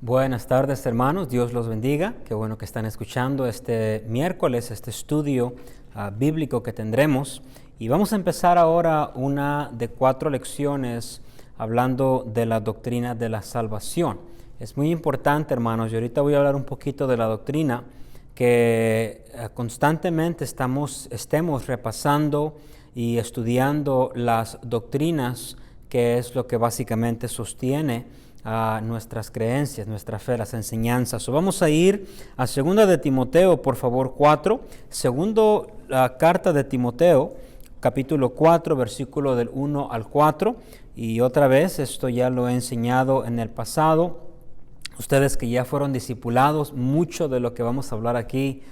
Buenas tardes, hermanos, Dios los bendiga. Qué bueno que están escuchando este miércoles, este estudio bíblico que tendremos. Y vamos a empezar ahora una de 4 lecciones hablando de la doctrina de la salvación. Es muy importante, hermanos, y ahorita voy a hablar un poquito de la doctrina que constantemente estemos repasando y estudiando las doctrinas, que es lo que básicamente sostiene a nuestras creencias, nuestra fe, las enseñanzas. Vamos a ir a 2 de Timoteo, por favor, 4. La carta de Timoteo, capítulo 4, versículo del 1 al 4. Y otra vez, esto ya lo he enseñado en el pasado. Ustedes que ya fueron discipulados, mucho de lo que vamos a hablar aquí,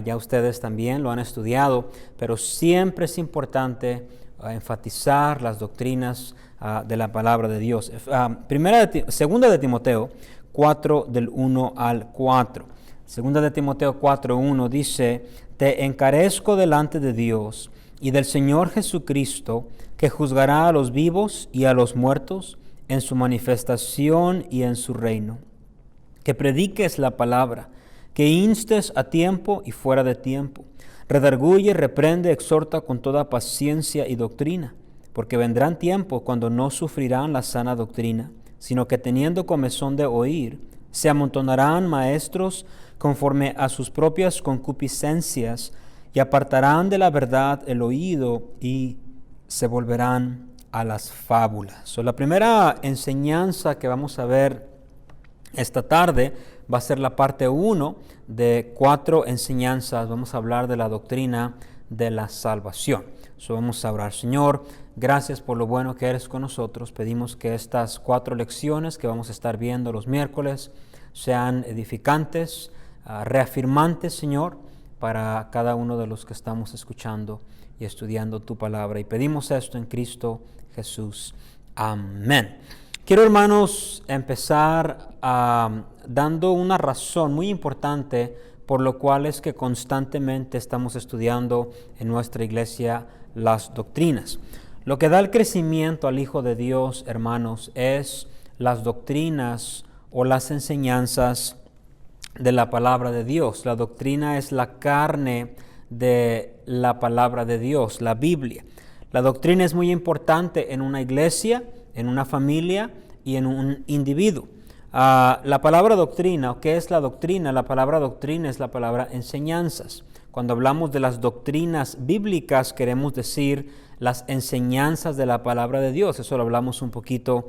ya ustedes también lo han estudiado, pero siempre es importante enfatizar las doctrinas de la palabra de Dios. Segunda de Timoteo 4 del 1 al 4. Segunda de Timoteo 4:1 dice: Te encarezco delante de Dios y del Señor Jesucristo, que juzgará a los vivos y a los muertos en su manifestación y en su reino. Que prediques la palabra, que instes a tiempo y fuera de tiempo. Redarguye, reprende, exhorta con toda paciencia y doctrina, porque vendrán tiempos cuando no sufrirán la sana doctrina, sino que teniendo comezón de oír, se amontonarán maestros conforme a sus propias concupiscencias, y apartarán de la verdad el oído y se volverán a las fábulas. La primera enseñanza que vamos a ver esta tarde va a ser la parte 1 de 4 enseñanzas. Vamos a hablar de la doctrina de la salvación. Vamos a orar. Señor, gracias por lo bueno que eres con nosotros. Pedimos que estas 4 lecciones que vamos a estar viendo los miércoles sean edificantes, reafirmantes, Señor, para cada uno de los que estamos escuchando y estudiando tu palabra. Y pedimos esto en Cristo Jesús. Amén. Quiero, hermanos, empezar dando una razón muy importante por lo cual es que constantemente estamos estudiando en nuestra iglesia las doctrinas. Lo que da el crecimiento al Hijo de Dios, hermanos, es las doctrinas o las enseñanzas de la palabra de Dios. La doctrina es la carne de la palabra de Dios, la Biblia. La doctrina es muy importante en una iglesia, en una familia y en un individuo. La palabra doctrina, ¿qué es la doctrina? La palabra doctrina es la palabra enseñanzas. Cuando hablamos de las doctrinas bíblicas, queremos decir las enseñanzas de la palabra de Dios. Eso lo hablamos un poquito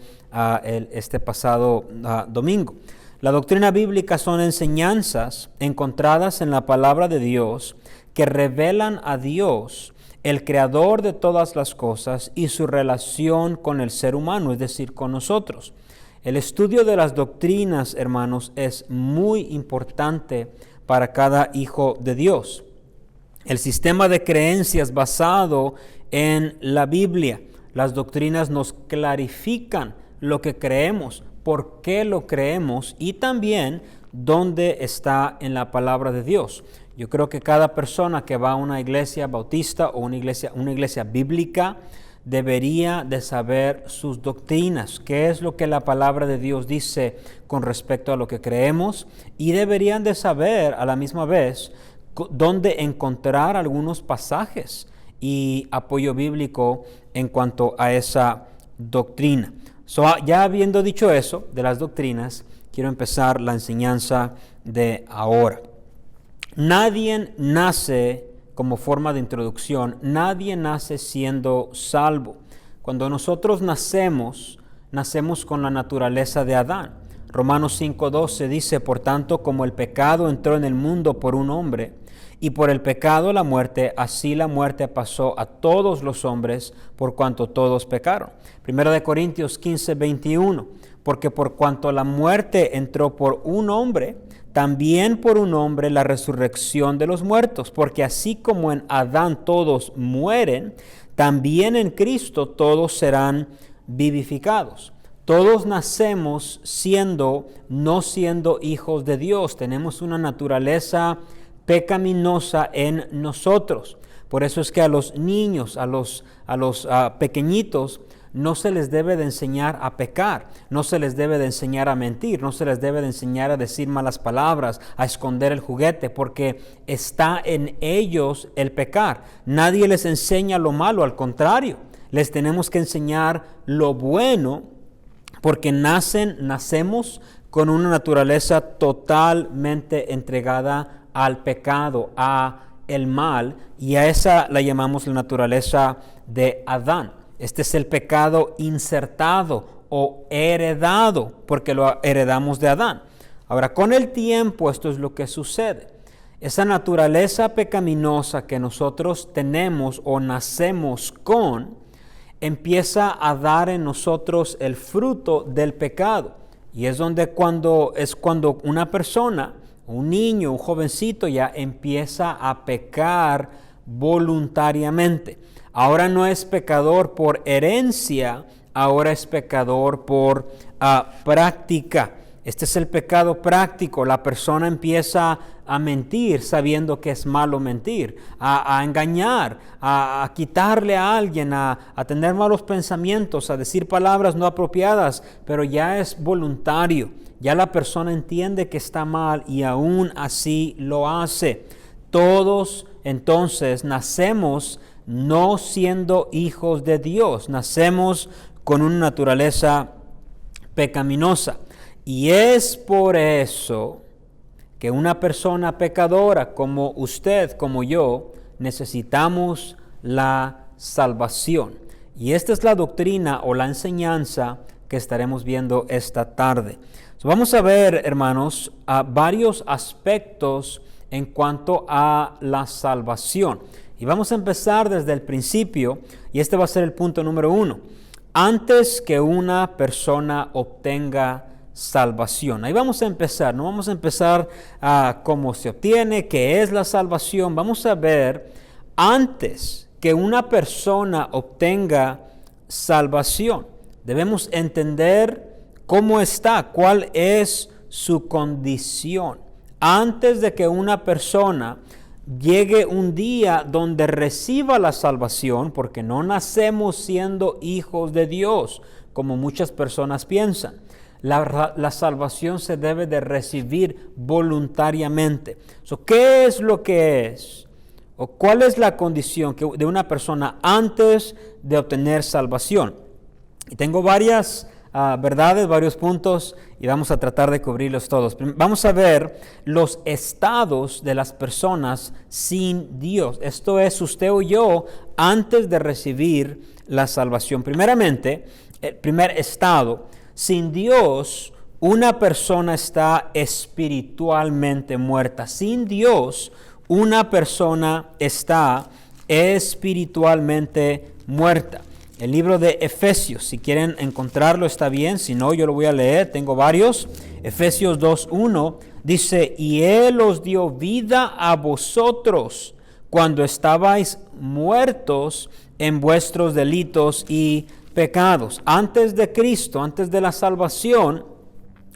este pasado domingo. La doctrina bíblica son enseñanzas encontradas en la palabra de Dios que revelan a Dios, el creador de todas las cosas, y su relación con el ser humano, es decir, con nosotros. El estudio de las doctrinas, hermanos, es muy importante para cada hijo de Dios. El sistema de creencias basado en la Biblia. Las doctrinas nos clarifican lo que creemos, por qué lo creemos y también dónde está en la palabra de Dios. Yo creo que cada persona que va a una iglesia bautista o una iglesia bíblica debería de saber sus doctrinas, qué es lo que la palabra de Dios dice con respecto a lo que creemos, y deberían de saber a la misma vez dónde encontrar algunos pasajes y apoyo bíblico en cuanto a esa doctrina. Ya habiendo dicho eso de las doctrinas, quiero empezar la enseñanza de ahora. Nadie nace, como forma de introducción, nadie nace siendo salvo. Cuando nosotros nacemos con la naturaleza de Adán. Romanos 5:12 dice: Por tanto, como el pecado entró en el mundo por un hombre, y por el pecado la muerte, así la muerte pasó a todos los hombres, por cuanto todos pecaron. 1 Corintios 15:21, porque por cuanto la muerte entró por un hombre, también por un hombre la resurrección de los muertos, porque así como en Adán todos mueren, también en Cristo todos serán vivificados. Todos nacemos no siendo hijos de Dios. Tenemos una naturaleza pecaminosa en nosotros. Por eso es que a los niños, a los pequeñitos, no se les debe de enseñar a pecar, no se les debe de enseñar a mentir, no se les debe de enseñar a decir malas palabras, a esconder el juguete, porque está en ellos el pecar. Nadie les enseña lo malo, al contrario, les tenemos que enseñar lo bueno, porque nacemos con una naturaleza totalmente entregada al pecado, a el mal, y a esa la llamamos la naturaleza de Adán. Este es el pecado insertado o heredado, porque lo heredamos de Adán. Ahora, con el tiempo esto es lo que sucede. Esa naturaleza pecaminosa que nosotros tenemos o nacemos con, empieza a dar en nosotros el fruto del pecado. Y es cuando una persona, un niño, un jovencito ya empieza a pecar voluntariamente. Ahora no es pecador por herencia, ahora es pecador por práctica. Este es el pecado práctico. La persona empieza a mentir sabiendo que es malo mentir, a engañar, a quitarle a alguien, a tener malos pensamientos, a decir palabras no apropiadas, pero ya es voluntario. Ya la persona entiende que está mal y aún así lo hace. Todos entonces nacemos no siendo hijos de Dios, nacemos con una naturaleza pecaminosa. Y es por eso que una persona pecadora como usted, como yo, necesitamos la salvación. Y esta es la doctrina o la enseñanza que estaremos viendo esta tarde. Vamos a ver, hermanos, varios aspectos en cuanto a la salvación. Y vamos a empezar desde el principio, y este va a ser el punto número 1. Antes que una persona obtenga salvación. Ahí vamos a empezar, no vamos a empezar a cómo se obtiene, qué es la salvación. Vamos a ver antes que una persona obtenga salvación. Debemos entender cómo está, cuál es su condición. Antes de que una persona llegue un día donde reciba la salvación, porque no nacemos siendo hijos de Dios, como muchas personas piensan. La salvación se debe de recibir voluntariamente. ¿Qué es lo que es? ¿O cuál es la condición de una persona antes de obtener salvación? Y tengo varias verdades, varios puntos, y vamos a tratar de cubrirlos todos. Vamos a ver los estados de las personas sin Dios. Esto es usted o yo antes de recibir la salvación. Primeramente, el primer estado. Sin Dios, una persona está espiritualmente muerta. Sin Dios, una persona está espiritualmente muerta. El libro de Efesios, si quieren encontrarlo está bien, si no yo lo voy a leer, tengo varios. Efesios 2:1 dice, y Él os dio vida a vosotros cuando estabais muertos en vuestros delitos y pecados. Antes de Cristo, antes de la salvación,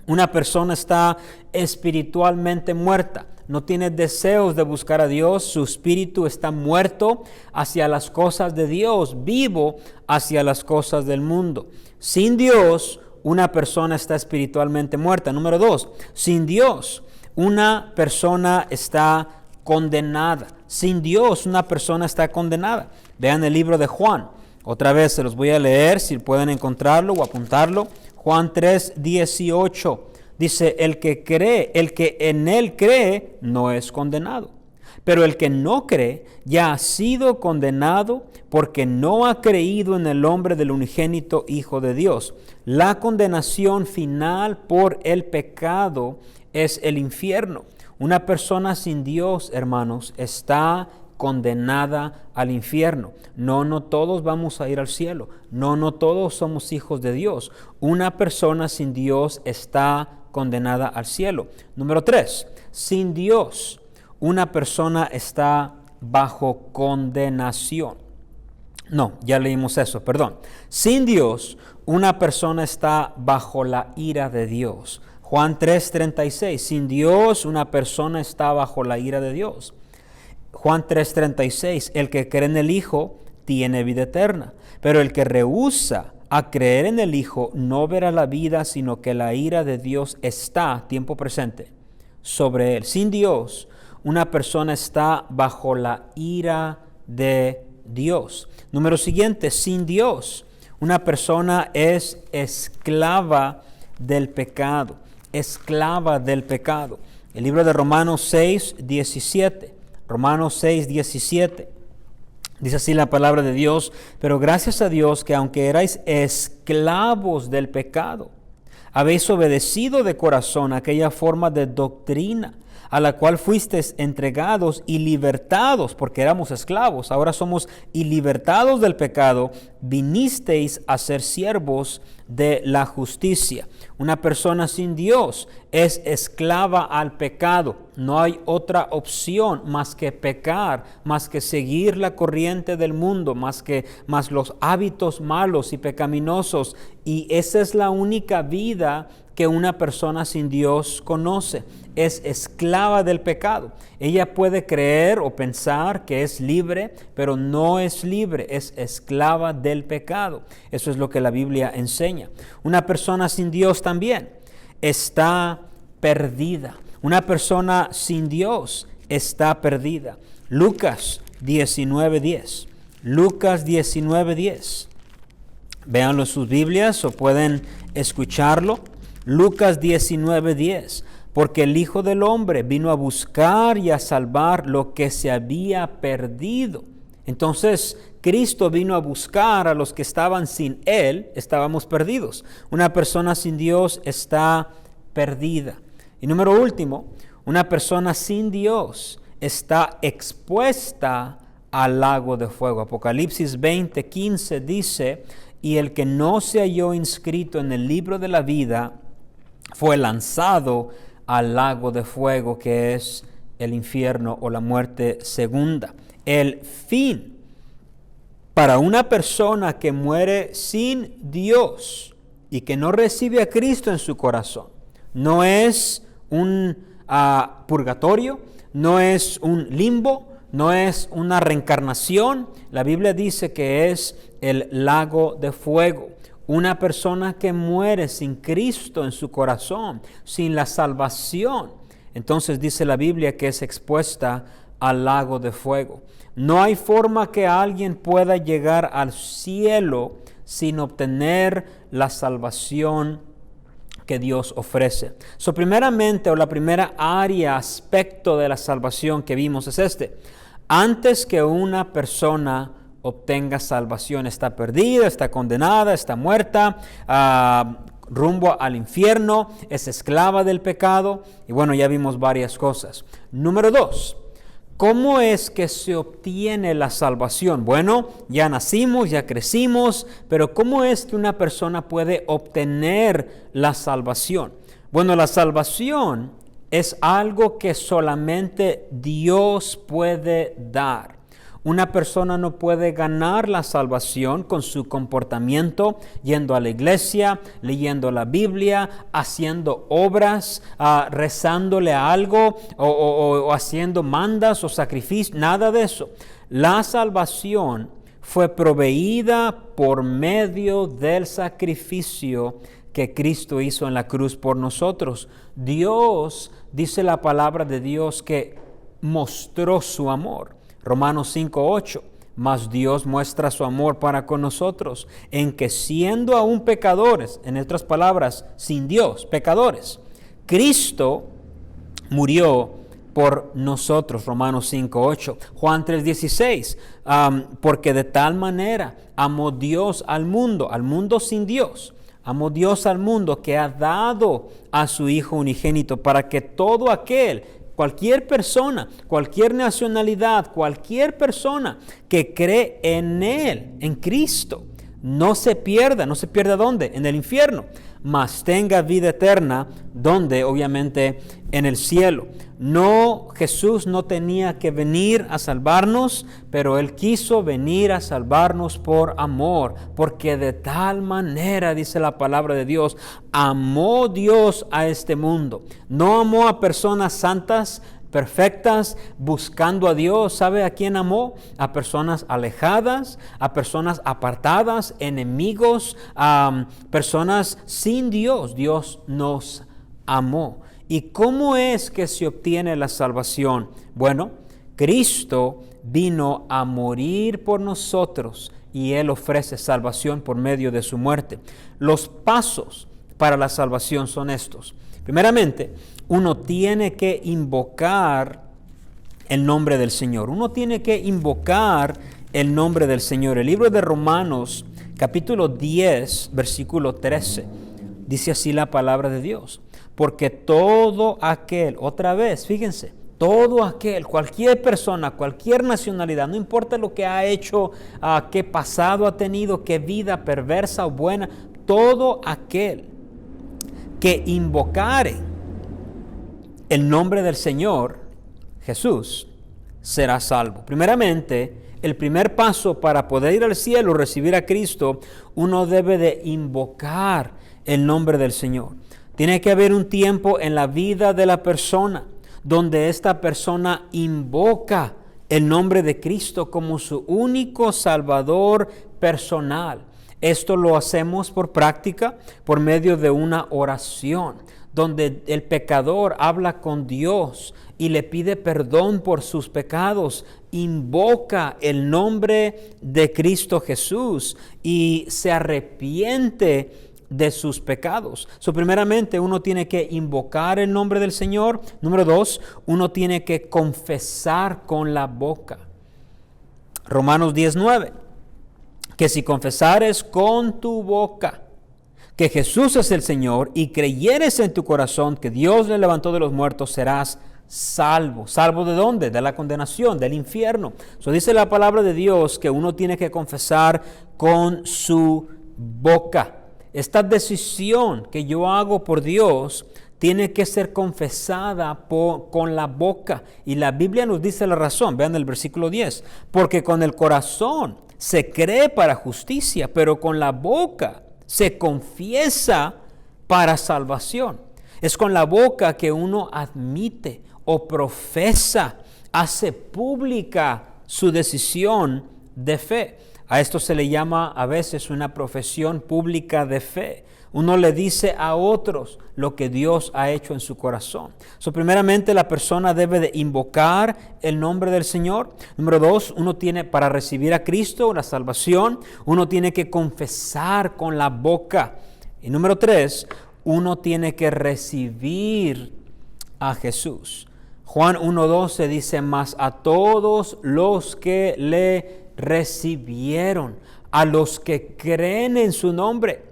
una persona está espiritualmente muerta. No tiene deseos de buscar a Dios. Su espíritu está muerto hacia las cosas de Dios, vivo hacia las cosas del mundo. Sin Dios, una persona está espiritualmente muerta. Número 2, sin Dios, una persona está condenada. Sin Dios, una persona está condenada. Vean el libro de Juan. Otra vez se los voy a leer, si pueden encontrarlo o apuntarlo. Juan 3:18 dice, el que en Él cree, no es condenado. Pero el que no cree, ya ha sido condenado porque no ha creído en el nombre del unigénito Hijo de Dios. La condenación final por el pecado es el infierno. Una persona sin Dios, hermanos, está condenada al infierno. No todos vamos a ir al cielo. No todos somos hijos de Dios. Una persona sin Dios está condenada al cielo. Número 3, sin Dios, una persona está bajo condenación. No, ya leímos eso, perdón. Sin Dios, una persona está bajo la ira de Dios. Juan 3:36, sin Dios, una persona está bajo la ira de Dios. Juan 3:36, el que cree en el Hijo tiene vida eterna, pero el que rehúsa a creer en el Hijo, no verá la vida, sino que la ira de Dios está, tiempo presente, sobre él. Sin Dios, una persona está bajo la ira de Dios. Número siguiente, sin Dios, una persona es esclava del pecado, esclava del pecado. El libro de Romanos 6, 17. Romanos 6, 17. Dice así la palabra de Dios: pero gracias a Dios que aunque erais esclavos del pecado, habéis obedecido de corazón aquella forma de doctrina a la cual fuisteis entregados y libertados, porque éramos esclavos, ahora somos y libertados del pecado, vinisteis a ser siervos de la justicia. Una persona sin Dios es esclava al pecado. No hay otra opción más que pecar, más que seguir la corriente del mundo, más los hábitos malos y pecaminosos. Y esa es la única vida que una persona sin Dios conoce. Es esclava del pecado. Ella puede creer o pensar que es libre, pero no es libre, es esclava del pecado. Eso es lo que la Biblia enseña. Una persona sin Dios también está perdida. Una persona sin Dios está perdida. Lucas 19:10. Lucas 19:10. Véanlo en sus Biblias o pueden escucharlo. Lucas 19:10. Porque el Hijo del Hombre vino a buscar y a salvar lo que se había perdido. Entonces, Cristo vino a buscar a los que estaban sin Él, estábamos perdidos. Una persona sin Dios está perdida. Y número último, una persona sin Dios está expuesta al lago de fuego. Apocalipsis 20:15 dice: y el que no se halló inscrito en el libro de la vida fue lanzado al lago de fuego, que es el infierno o la muerte segunda. El fin para una persona que muere sin Dios y que no recibe a Cristo en su corazón no es un purgatorio, no es un limbo, no es una reencarnación. La Biblia dice que es el lago de fuego. Una persona que muere sin Cristo en su corazón, sin la salvación, entonces dice la Biblia que es expuesta al lago de fuego. No hay forma que alguien pueda llegar al cielo sin obtener la salvación que Dios ofrece. Primeramente, o la primera área, aspecto de la salvación que vimos es este: antes que una persona obtenga salvación, está perdida, está condenada, está muerta, rumbo al infierno, es esclava del pecado. Y bueno, ya vimos varias cosas. Número 2, ¿cómo es que se obtiene la salvación? Bueno, ya nacimos, ya crecimos, pero ¿cómo es que una persona puede obtener la salvación? Bueno, la salvación es algo que solamente Dios puede dar. Una persona no puede ganar la salvación con su comportamiento, yendo a la iglesia, leyendo la Biblia, haciendo obras, rezándole a algo o haciendo mandas o sacrificios, nada de eso. La salvación fue proveída por medio del sacrificio que Cristo hizo en la cruz por nosotros. Dios, dice la palabra de Dios, que mostró su amor. Romanos 5:8, mas Dios muestra su amor para con nosotros, en que siendo aún pecadores, en otras palabras, sin Dios, pecadores, Cristo murió por nosotros. Romanos 5:8. Juan 3:16, porque de tal manera amó Dios al mundo sin Dios, amó Dios al mundo, que ha dado a su Hijo unigénito, para que todo aquel, cualquier persona, cualquier nacionalidad, cualquier persona que cree en Él, en Cristo, no se pierda. ¿No se pierda dónde? En el infierno, mas tenga vida eterna, donde obviamente en el cielo. No, Jesús no tenía que venir a salvarnos, pero Él quiso venir a salvarnos por amor, porque de tal manera, dice la palabra de Dios, amó Dios a este mundo. No amó a personas santas, perfectas, buscando a Dios. ¿Sabe a quién amó? A personas alejadas, a personas apartadas, enemigos, a personas sin Dios. Dios nos amó. ¿Y cómo es que se obtiene la salvación? Bueno, Cristo vino a morir por nosotros y Él ofrece salvación por medio de su muerte. Los pasos para la salvación son estos. Primeramente, uno tiene que invocar el nombre del Señor. Uno tiene que invocar el nombre del Señor. El libro de Romanos, capítulo 10, versículo 13, dice así la palabra de Dios. Porque todo aquel, otra vez, fíjense, todo aquel, cualquier persona, cualquier nacionalidad, no importa lo que ha hecho, qué pasado ha tenido, qué vida perversa o buena, todo aquel que invocare el nombre del Señor Jesús será salvo. Primeramente, el primer paso para poder ir al cielo, recibir a Cristo, uno debe de invocar el nombre del Señor. Tiene que haber un tiempo en la vida de la persona donde esta persona invoca el nombre de Cristo como su único Salvador personal. Esto lo hacemos por práctica, por medio de una oración, donde el pecador habla con Dios y le pide perdón por sus pecados, invoca el nombre de Cristo Jesús y se arrepiente de sus pecados. Primeramente, uno tiene que invocar el nombre del Señor. Número 2, uno tiene que confesar con la boca. Romanos 10:9, que si confesares con tu boca que Jesús es el Señor y creyeres en tu corazón que Dios le levantó de los muertos, serás salvo. ¿Salvo de dónde? De la condenación, del infierno. Dice la palabra de Dios que uno tiene que confesar con su boca. Esta decisión que yo hago por Dios tiene que ser confesada con la boca. Y la Biblia nos dice la razón. Vean el versículo 10. Porque con el corazón se cree para justicia, pero con la boca se confiesa para salvación. Es con la boca que uno admite o profesa, hace pública su decisión de fe. A esto se le llama a veces una profesión pública de fe. Uno le dice a otros lo que Dios ha hecho en su corazón. Primeramente, la persona debe de invocar el nombre del Señor. Número 2, uno tiene, para recibir a Cristo, la salvación, uno tiene que confesar con la boca. Y número 3, uno tiene que recibir a Jesús. Juan 1:12 dice, mas a todos los que le recibieron, a los que creen en su nombre,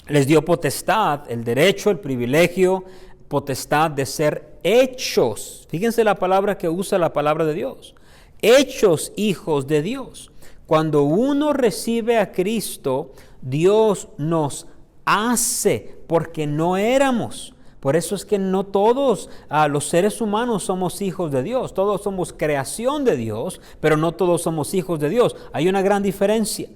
les dio potestad, el derecho, el privilegio, potestad de ser hechos. Fíjense la palabra que usa la palabra de Dios. Hechos hijos de Dios. Cuando uno recibe a Cristo, Dios nos hace porque no éramos. Por eso es que no todos los seres humanos somos hijos de Dios. Todos somos creación de Dios, pero no todos somos hijos de Dios. Hay una gran diferencia.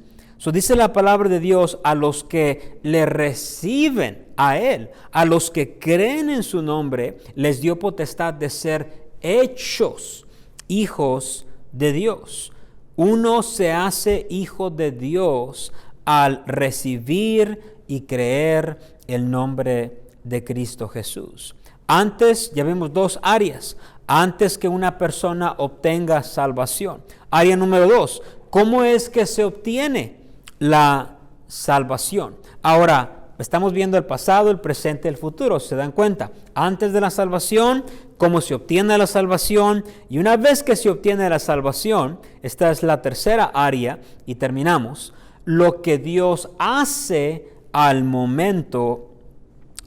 Dice la palabra de Dios, a los que le reciben a Él, a los que creen en su nombre, les dio potestad de ser hechos hijos de Dios. Uno se hace hijo de Dios al recibir y creer el nombre de Cristo Jesús. Antes, ya vemos dos áreas, antes que una persona obtenga salvación. Área número 2, ¿cómo es que se obtiene la salvación? Ahora, estamos viendo el pasado, el presente, el futuro, ¿se dan cuenta? Antes de la salvación, cómo se obtiene la salvación, y una vez que se obtiene la salvación, esta es la tercera área, y terminamos, lo que Dios hace al momento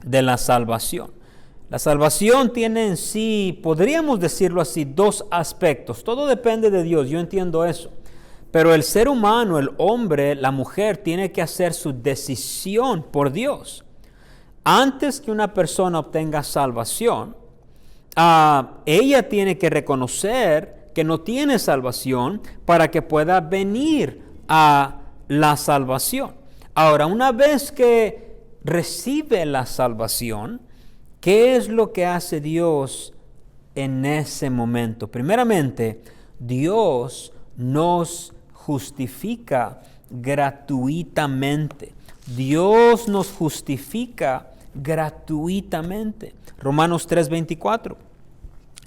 de la salvación. La salvación tiene en sí, podríamos decirlo así, dos aspectos. Todo depende de Dios, yo entiendo eso. Pero el ser humano, el hombre, la mujer, tiene que hacer su decisión por Dios. Antes que una persona obtenga salvación, ella tiene que reconocer que no tiene salvación para que pueda venir a la salvación. Ahora, una vez que recibe la salvación, ¿qué es lo que hace Dios en ese momento. Primeramente, Dios nos justifica gratuitamente. Dios nos justifica gratuitamente. Romanos 3:24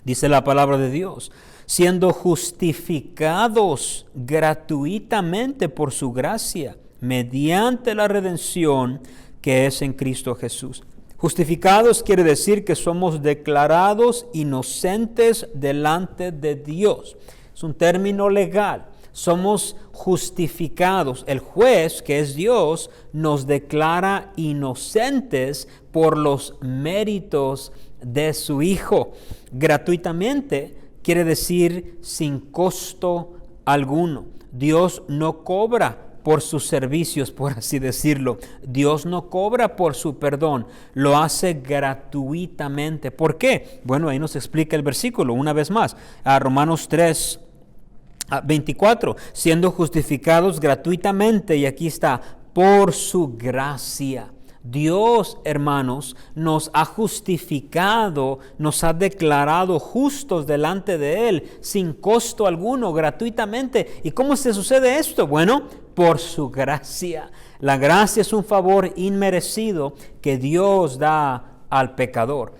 dice la palabra de Dios: siendo justificados gratuitamente por su gracia, mediante la redención que es en Cristo Jesús. Justificados quiere decir que somos declarados inocentes delante de Dios. Es un término legal. Somos justificados. El juez, que es Dios, nos declara inocentes por los méritos de su Hijo. Gratuitamente quiere decir sin costo alguno. Dios no cobra por sus servicios, por así decirlo. Dios no cobra por su perdón, lo hace gratuitamente. ¿Por qué? Bueno, ahí nos explica el versículo una vez más. A Romanos 3:24, siendo justificados gratuitamente, y aquí está, por su gracia. Dios, hermanos, nos ha justificado, nos ha declarado justos delante de Él, sin costo alguno, gratuitamente. ¿Y cómo se sucede esto? Bueno, por su gracia. La gracia es un favor inmerecido que Dios da al pecador.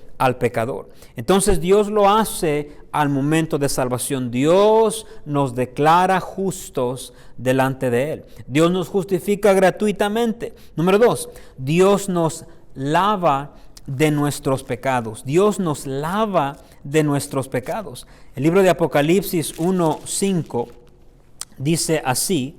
Entonces Dios lo hace al momento de salvación. Dios nos declara justos delante de Él. Dios nos justifica gratuitamente. Número 2, Dios nos lava de nuestros pecados. Dios nos lava de nuestros pecados. El libro de Apocalipsis 1:5 dice así: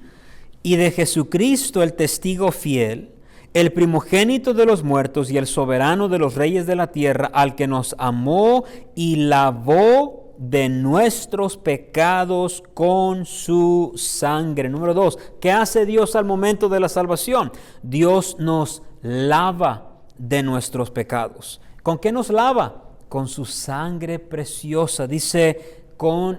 y de Jesucristo, el testigo fiel, el primogénito de los muertos y el soberano de los reyes de la tierra, al que nos amó y lavó de nuestros pecados con su sangre. Número 2, ¿qué hace Dios al momento de la salvación? Dios nos lava de nuestros pecados. ¿Con qué nos lava? Con su sangre preciosa. Dice,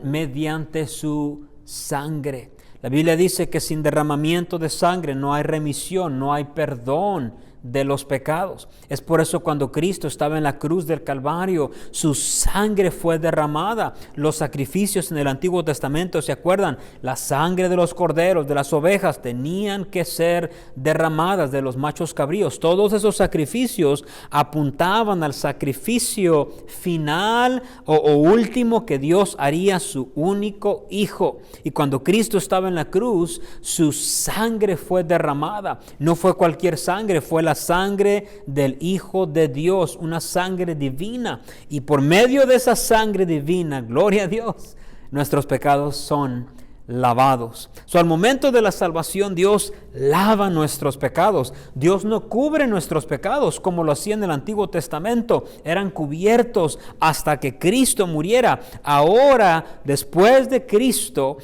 mediante su sangre. La Biblia dice que sin derramamiento de sangre no hay remisión, no hay perdón de los pecados. Es por eso cuando Cristo estaba en la cruz del Calvario, su sangre fue derramada. Los sacrificios en el Antiguo Testamento, ¿se acuerdan? La sangre de los corderos, de las ovejas, tenían que ser derramadas, de los machos cabríos. Todos esos sacrificios apuntaban al sacrificio final o último que Dios haría a su único Hijo. Y cuando Cristo estaba en la cruz, su sangre fue derramada. No fue cualquier sangre, fue la sangre del Hijo de Dios, una sangre divina. Y por medio de esa sangre divina, gloria a Dios, nuestros pecados son lavados. Al momento de la salvación, Dios lava nuestros pecados. Dios no cubre nuestros pecados como lo hacía en el Antiguo Testamento. Eran cubiertos hasta que Cristo muriera. Ahora, después de Cristo,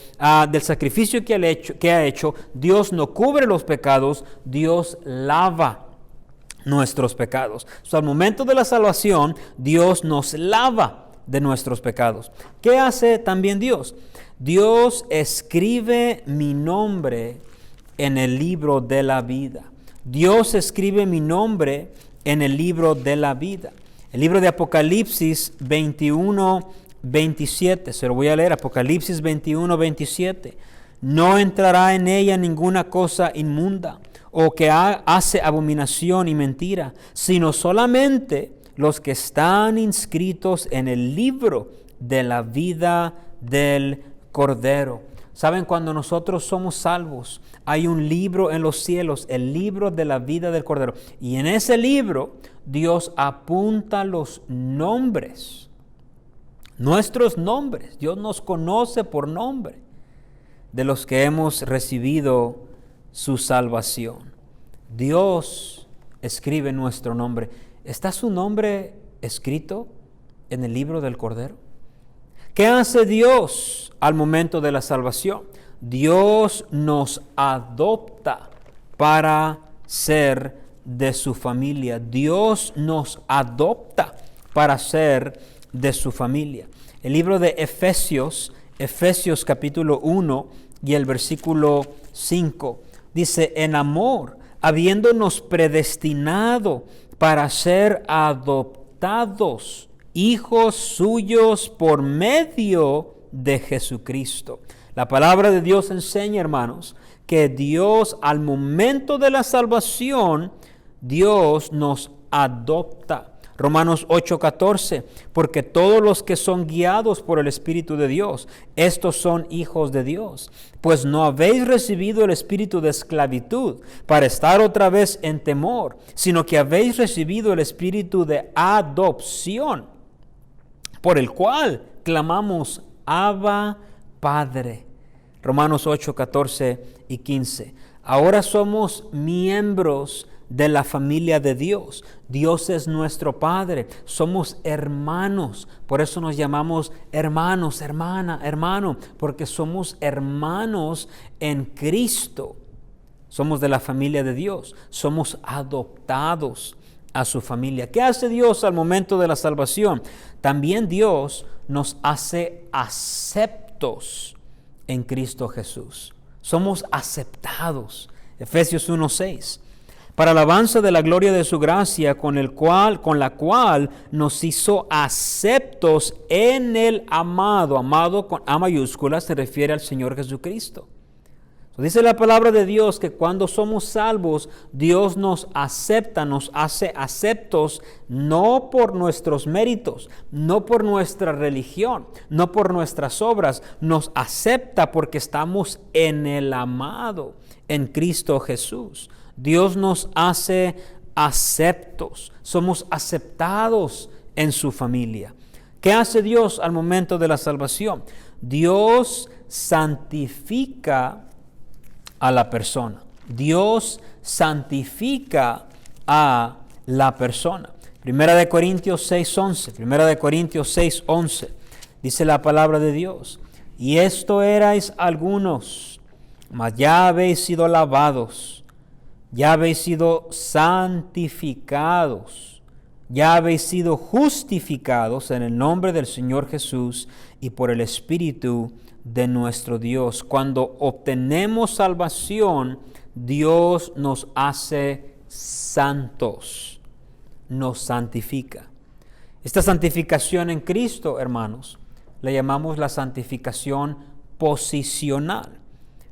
del sacrificio que ha hecho, Dios no cubre los pecados, Dios lava nuestros pecados. Al momento de la salvación, Dios nos lava de nuestros pecados. ¿Qué hace también Dios? Dios escribe mi nombre en el libro de la vida. Dios escribe mi nombre en el libro de la vida. El libro de Apocalipsis 21:27, se lo voy a leer, Apocalipsis 21:27. No entrará en ella ninguna cosa inmunda o que hace abominación y mentira, sino solamente los que están inscritos en el libro de la vida del Cordero. ¿Saben? Cuando nosotros somos salvos, hay un libro en los cielos, el libro de la vida del Cordero. Y en ese libro, Dios apunta los nombres, nuestros nombres. Dios nos conoce por nombre, de los que hemos recibido su salvación. Dios escribe nuestro nombre. ¿Está su nombre escrito en el libro del Cordero? ¿Qué hace Dios al momento de la salvación? Dios nos adopta para ser de su familia. Dios nos adopta para ser de su familia. El libro de Efesios capítulo 1 y el versículo 5, dice: en amor, habiéndonos predestinado para ser adoptados hijos suyos por medio de Jesucristo. La palabra de Dios enseña, hermanos, que Dios, al momento de la salvación, Dios nos adopta. Romanos 8:14, porque todos los que son guiados por el Espíritu de Dios, estos son hijos de Dios. Pues no habéis recibido el espíritu de esclavitud para estar otra vez en temor, sino que habéis recibido el espíritu de adopción, por el cual clamamos, Abba, Padre. Romanos 8:14 y 15. Ahora somos miembros de la familia de Dios. Dios es nuestro Padre. Somos hermanos. Por eso nos llamamos hermanos, hermano, porque somos hermanos en Cristo. Somos de la familia de Dios. Somos adoptados a su familia. ¿Qué hace Dios al momento de la salvación? También Dios nos hace aceptos en Cristo Jesús. Somos aceptados. Efesios 1:6. Para alabanza de la gloria de su gracia, con la cual nos hizo aceptos en el amado. Amado con A mayúscula se refiere al Señor Jesucristo. Dice la palabra de Dios que cuando somos salvos, Dios nos acepta, nos hace aceptos, no por nuestros méritos, no por nuestra religión, no por nuestras obras. Nos acepta porque estamos en el amado, en Cristo Jesús. Dios nos hace aceptos, somos aceptados en su familia. ¿Qué hace Dios al momento de la salvación? Dios santifica a la persona. Dios santifica a la persona. Primera de Corintios 6:11. Dice la palabra de Dios. Y esto erais algunos, mas ya habéis sido lavados, ya habéis sido santificados, ya habéis sido justificados en el nombre del Señor Jesús y por el Espíritu de nuestro Dios. Cuando obtenemos salvación, Dios nos hace santos, nos santifica. Esta santificación en Cristo, hermanos, le llamamos la santificación posicional.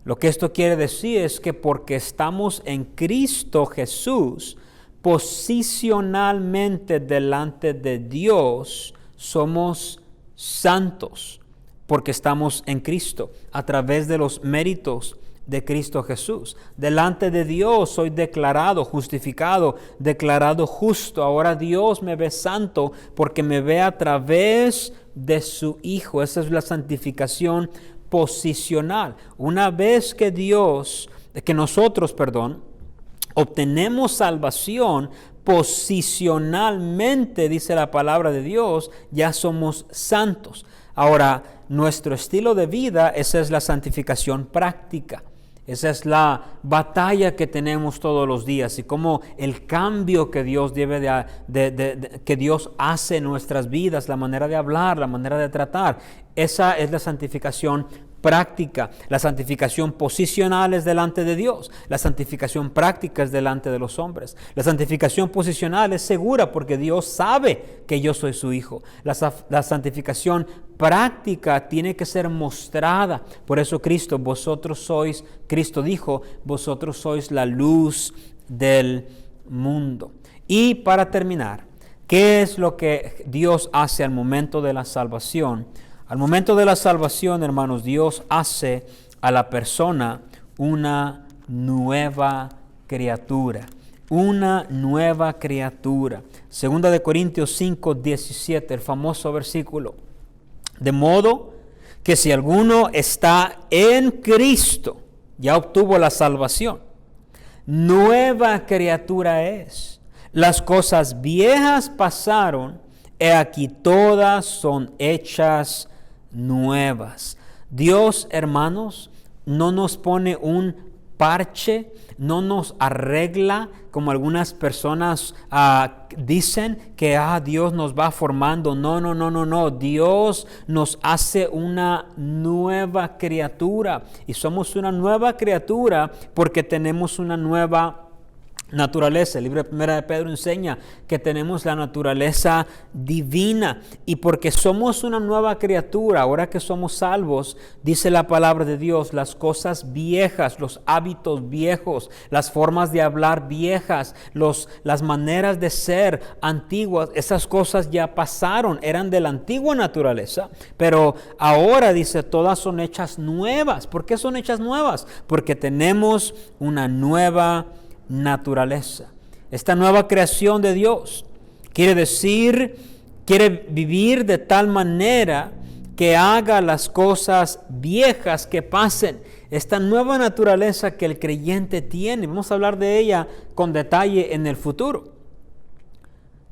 Lo que esto quiere decir es que porque estamos en Cristo Jesús, posicionalmente delante de Dios, somos santos, porque estamos en Cristo, a través de los méritos de Cristo Jesús. Delante de Dios soy declarado justificado, declarado justo. Ahora Dios me ve santo porque me ve a través de su Hijo. Esa es la santificación posicional. Una vez que nosotros obtenemos salvación, posicionalmente, dice la palabra de Dios, ya somos santos. Ahora, nuestro estilo de vida, esa es la santificación práctica. Esa es la batalla que tenemos todos los días y cómo el cambio que Dios que Dios hace en nuestras vidas, la manera de hablar, la manera de tratar. Esa es la santificación práctica. La santificación posicional es delante de Dios. La santificación práctica es delante de los hombres. La santificación posicional es segura porque Dios sabe que yo soy su hijo. La santificación práctica tiene que ser mostrada. Por eso Cristo dijo, vosotros sois la luz del mundo. Y para terminar, ¿qué es lo que Dios hace al momento de la salvación? Al momento de la salvación, hermanos, Dios hace a la persona una nueva criatura. Una nueva criatura. Segunda de Corintios 5:17, el famoso versículo. De modo que si alguno está en Cristo, ya obtuvo la salvación. Nueva criatura es. Las cosas viejas pasaron, he aquí todas son hechas nuevas. Dios, hermanos, no nos pone un parche, no nos arregla como algunas personas dicen que Dios nos va formando. No. Dios nos hace una nueva criatura y somos una nueva criatura porque tenemos una nueva naturaleza. El libro de Primera de Pedro enseña que tenemos la naturaleza divina, y porque somos una nueva criatura, ahora que somos salvos, dice la palabra de Dios, las cosas viejas, los hábitos viejos, las formas de hablar viejas, las maneras de ser antiguas, esas cosas ya pasaron, eran de la antigua naturaleza, pero ahora dice, todas son hechas nuevas. ¿Por qué son hechas nuevas? Porque tenemos una nueva naturaleza. Esta nueva creación de Dios quiere vivir de tal manera que haga las cosas viejas que pasen. Esta nueva naturaleza que el creyente tiene, vamos a hablar de ella con detalle en el futuro.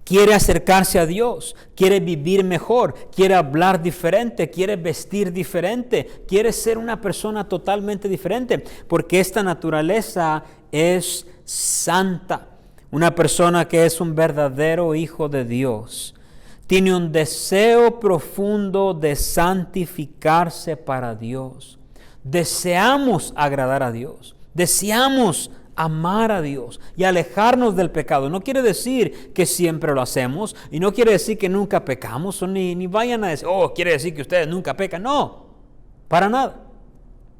Quiere acercarse a Dios, quiere vivir mejor, quiere hablar diferente, quiere vestir diferente, quiere ser una persona totalmente diferente, porque esta naturaleza es santa. Una persona que es un verdadero hijo de Dios tiene un deseo profundo de santificarse para Dios. Deseamos agradar a Dios, deseamos amar a Dios y alejarnos del pecado. No quiere decir que siempre lo hacemos, y no quiere decir que nunca pecamos, o ni vayan a decir, quiere decir que ustedes nunca pecan. No, para nada.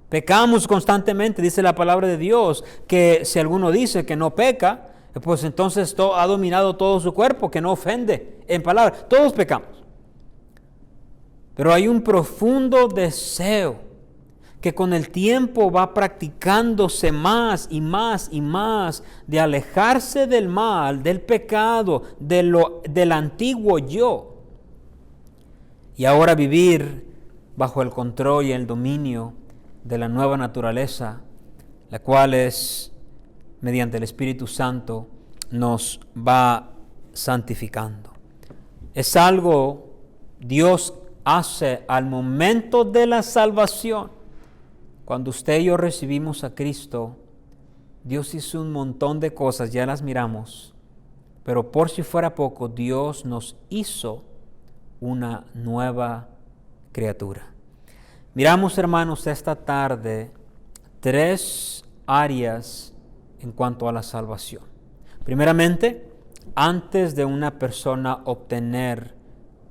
Pecamos constantemente. Dice la palabra de Dios que si alguno dice que no peca, pues entonces ha dominado todo su cuerpo, que no ofende en palabra. Todos pecamos. Pero hay un profundo deseo que con el tiempo va practicándose más y más y más, de alejarse del mal, del pecado, del antiguo yo, y ahora vivir bajo el control y el dominio de la nueva naturaleza, la cual es, mediante el Espíritu Santo, nos va santificando. Es algo Dios hace al momento de la salvación. Cuando usted y yo recibimos a Cristo, Dios hizo un montón de cosas, ya las miramos, pero por si fuera poco, Dios nos hizo una nueva criatura. Miramos, hermanos, esta tarde 3 áreas en cuanto a la salvación. Primeramente, antes de una persona obtener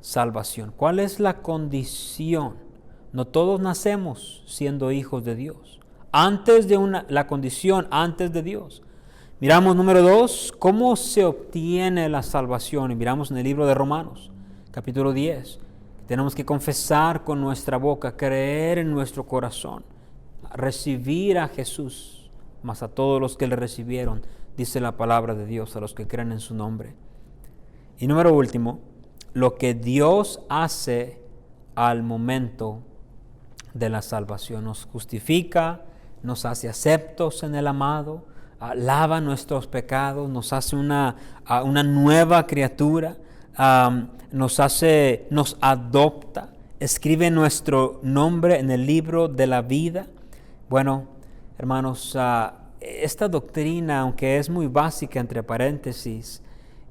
salvación, ¿cuál es la condición? No todos nacemos siendo hijos de Dios. La condición antes de Dios. Miramos número 2, ¿cómo se obtiene la salvación? Y miramos en el libro de Romanos, capítulo 10. Tenemos que confesar con nuestra boca, creer en nuestro corazón, recibir a Jesús, mas a todos los que le recibieron, dice la palabra de Dios, a los que creen en su nombre. Y número último, lo que Dios hace al momento de la salvación. Nos justifica, nos hace aceptos en el amado, lava nuestros pecados, nos hace una nueva criatura, nos adopta, escribe nuestro nombre en el libro de la vida. Bueno, hermanos, esta doctrina, aunque es muy básica, entre paréntesis,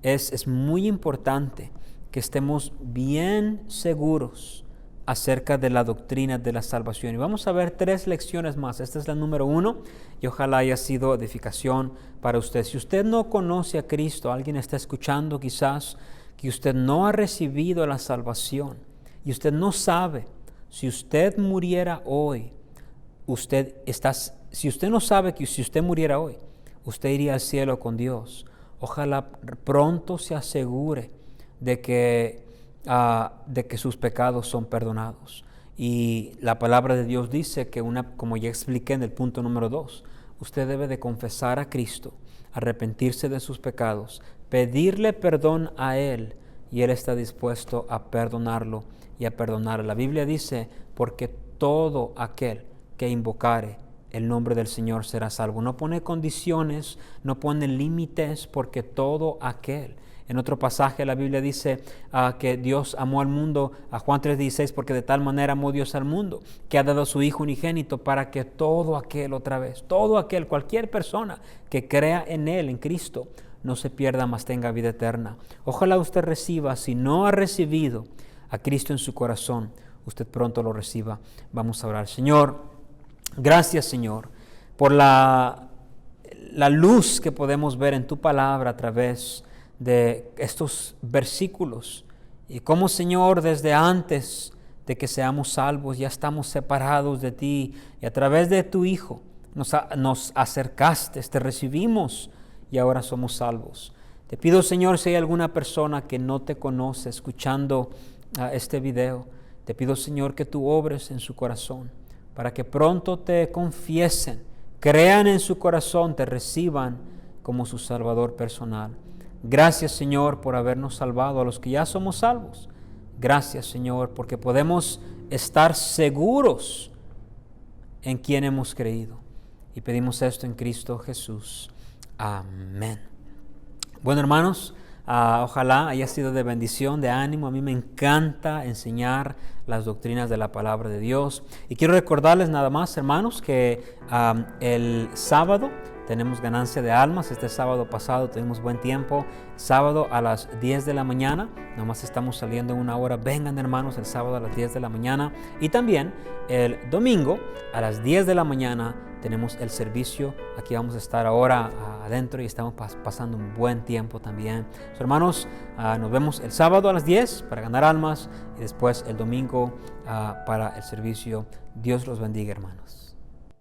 es muy importante que estemos bien seguros acerca de la doctrina de la salvación. Y vamos a ver 3 lecciones más. Esta es la número 1 y ojalá haya sido edificación para usted. Si usted no conoce a Cristo, alguien está escuchando quizás que usted no ha recibido la salvación y usted no sabe, si usted muriera hoy, si usted no sabe que si usted muriera hoy, usted iría al cielo con Dios. Ojalá pronto se asegure de que sus pecados son perdonados. Y la palabra de Dios dice que como ya expliqué en el punto número 2, usted debe de confesar a Cristo, arrepentirse de sus pecados, pedirle perdón a Él, y Él está dispuesto a perdonarlo y a perdonarle. La Biblia dice, porque todo aquel que invocare el nombre del Señor será salvo. No pone condiciones, no pone límites, porque todo aquel. En otro pasaje la Biblia dice que Dios amó al mundo, a Juan 3:16, porque de tal manera amó Dios al mundo, que ha dado a su Hijo unigénito, para que todo aquel, cualquier persona que crea en Él, en Cristo, no se pierda, mas tenga vida eterna. Ojalá usted reciba, si no ha recibido a Cristo en su corazón, usted pronto lo reciba. Vamos a orar. Señor, gracias, Señor, por la la luz que podemos ver en tu palabra a través de estos versículos. Y cómo, Señor, desde antes de que seamos salvos ya estamos separados de ti. Y a través de tu Hijo nos acercaste, te recibimos y ahora somos salvos. Te pido, Señor, si hay alguna persona que no te conoce escuchando este video, te pido, Señor, que tú obres en su corazón para que pronto te confiesen, crean en su corazón, te reciban como su Salvador personal. Gracias, Señor, por habernos salvado a los que ya somos salvos. Gracias, Señor, porque podemos estar seguros en quien hemos creído. Y pedimos esto en Cristo Jesús. Amén. Bueno, hermanos, ojalá haya sido de bendición, de ánimo. A mí me encanta enseñar las doctrinas de la palabra de Dios. Y quiero recordarles nada más, hermanos, que el sábado tenemos ganancia de almas. Este sábado pasado tuvimos buen tiempo. Sábado a las 10 de la mañana. Nomás estamos saliendo en una hora. Vengan, hermanos, el sábado a las 10 de la mañana. Y también el domingo a las 10 de la mañana tenemos el servicio. Aquí vamos a estar ahora adentro y estamos pasando un buen tiempo también. Hermanos, nos vemos el sábado a las 10 para ganar almas y después el domingo para el servicio. Dios los bendiga, hermanos.